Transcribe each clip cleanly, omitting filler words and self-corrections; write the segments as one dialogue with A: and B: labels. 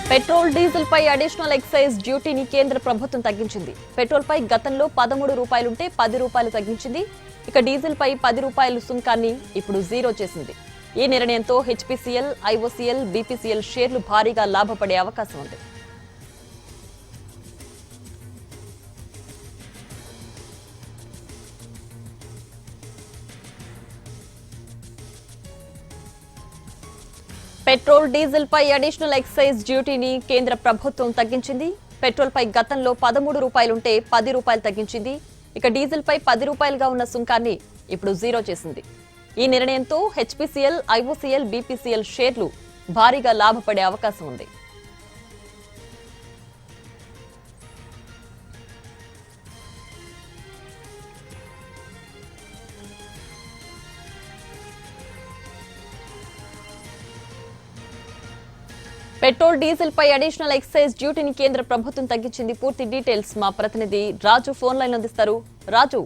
A: Petrol diesel పై additional excise డ్యూటీని కేంద్ర ప్రభుత్వం తగ్గించింది. పెట్రోల్ పై గతంలో 13 రూపాయలుంటే 10 రూపాయలు తగ్గించింది. ఇక డీజిల్ పై 10 రూపాయల సుంకాన్ని ఇప్పుడు జీరో చేసింది. ఈ నిర్ణయంతో హెచ్పీసీఎల్, ఐఓసీఎల్, బీపీసీఎల్ షేర్లు భారీగా లాభపడే అవకాశం ఉంది. పెట్రోల్ డీజిల్ పై అడిషనల్ ఎక్సైజ్ డ్యూటీని కేంద్ర ప్రభుత్వం తగ్గించింది. పెట్రోల్ పై గతంలో 13 రూపాయలుంటే 10 రూపాయలు తగ్గించింది. ఇక డీజిల్ పై 10 రూపాయలుగా ఉన్న సుంకాన్ని ఇప్పుడు జీరో చేసింది. ఈ నిర్ణయంతో హెచ్పీసీఎల్, ఐఓసీఎల్, బీపీసీఎల్ షేర్లు భారీగా లాభపడే అవకాశం ఉంది. పెట్రోల్ డీజిల్ పై అడిషనల్ ఎక్సైజ్ డ్యూటీని కేంద్ర ప్రభుత్వం తగ్గించింది. పూర్తి డీటెయిల్స్ మా ప్రతినిధి రాజు ఫోన్ లైన్ అందిస్తారు. రాజు,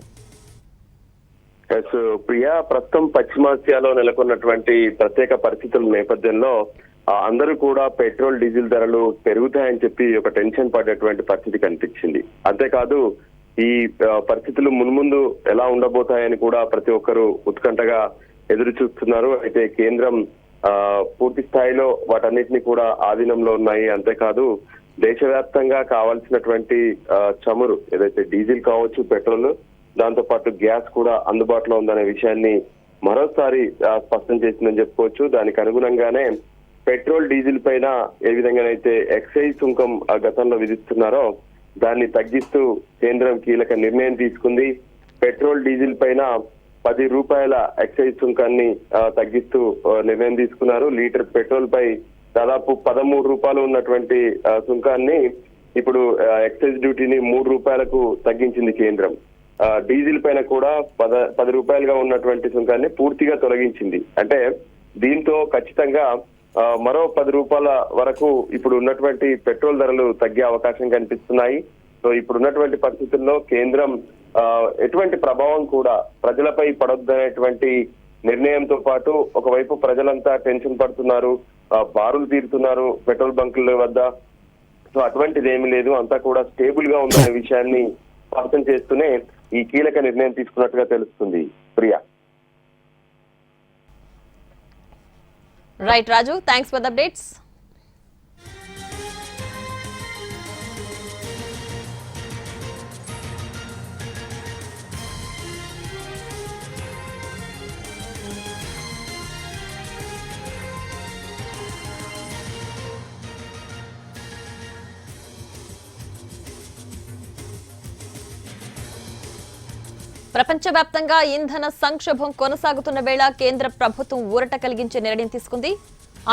B: ప్రియా, ప్రస్తుతం పశ్చిమాసియాలో నెలకొన్నటువంటి ప్రత్యేక పరిస్థితుల నేపథ్యంలో అందరూ కూడా పెట్రోల్ డీజిల్ ధరలు పెరుగుతాయని చెప్పి ఒక టెన్షన్ పడేటువంటి పరిస్థితి కనిపించింది. అంతేకాదు ఈ పరిస్థితులు మున్ముందు ఎలా ఉండబోతాయని కూడా ప్రతి ఒక్కరూ ఉత్కంఠగా ఎదురు చూస్తున్నారు. అయితే కేంద్రం పూర్తి స్థాయిలో వాటన్నిటిని కూడా ఆధీనంలో ఉన్నాయి. అంతేకాదు దేశవ్యాప్తంగా కావాల్సినటువంటి చమురు ఏదైతే డీజిల్ కావచ్చు, పెట్రోల్, దాంతో పాటు గ్యాస్ కూడా అందుబాటులో ఉందనే విషయాన్ని మరోసారి స్పష్టం చేసిందని చెప్పుకోవచ్చు. దానికి అనుగుణంగానే పెట్రోల్ డీజిల్ పైన ఏ విధంగానైతే ఎక్సైజ్ సుంకం గతంలో విధిస్తున్నారో దాన్ని తగ్గిస్తూ కేంద్రం కీలక నిర్ణయం తీసుకుంది. పెట్రోల్ డీజిల్ పైన 10 రూపాయల ఎక్సైజ్ సుంకాన్ని తగ్గిస్తూ నిర్ణయం తీసుకున్నారు. లీటర్ పెట్రోల్ పై దాదాపు 13 రూపాయలు ఉన్నటువంటి సుంకాన్ని ఇప్పుడు ఎక్సైజ్ డ్యూటీని 3 రూపాయలకు తగ్గించింది కేంద్రం. డీజిల్ పైన కూడా 10 రూపాయలుగా ఉన్నటువంటి సుంకాన్ని పూర్తిగా తొలగించింది. అంటే దీంతో ఖచ్చితంగా మరో 10 రూపాయల వరకు ఇప్పుడు ఉన్నటువంటి పెట్రోల్ ధరలు తగ్గే అవకాశం కనిపిస్తున్నాయి. సో ఇప్పుడున్నటువంటి పరిస్థితుల్లో కేంద్రం ఎటువంటి ప్రభావం కూడా ప్రజలపై పడొద్దనేటువంటి నిర్ణయంతో పాటు ఒకవైపు ప్రజలంతా టెన్షన్ పడుతున్నారు, బారులు తీరుతున్నారు పెట్రోల్ బంకుల వద్ద. సో అటువంటిది ఏమీ లేదు, అంతా కూడా స్టేబుల్ గా ఉందనే విషయాన్ని స్పష్టం చేస్తూనే ఈ కీలక నిర్ణయం తీసుకున్నట్టుగా తెలుస్తుంది. Priya.
A: Right Raju, thanks for the updates. ప్రపంచవ్యాప్తంగా ఇంధన సంక్షోభం కొనసాగుతున్న వేళ కేంద్ర ప్రభుత్వం ఊరట కలిగించే నిర్ణయం తీసుకుంది.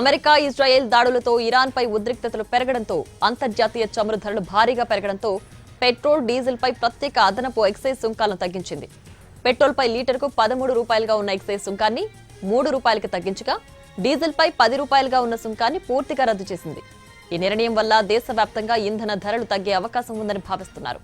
A: అమెరికా, ఇజ్రాయెల్ దాడులతో ఇరాన్ పై ఉద్రిక్తతలు పెరగడంతో అంతర్జాతీయ చమురు ధరలు భారీగా పెరగడంతో పెట్రోల్, డీజిల్ పై ప్రత్యేక అదనపు ఎక్సైజ్ సుంకాలను తగ్గించింది. పెట్రోల్ పై లీటర్కు 13 రూపాయలుగా ఉన్న ఎక్సైజ్ సుంకాన్ని 3 రూపాయలకు తగ్గించగా డీజిల్ పై 10 రూపాయలుగా ఉన్న సుంకాన్ని పూర్తిగా రద్దు చేసింది. ఈ నిర్ణయం వల్ల దేశవ్యాప్తంగా ఇంధన ధరలు తగ్గే అవకాశం ఉందని భావిస్తున్నారు.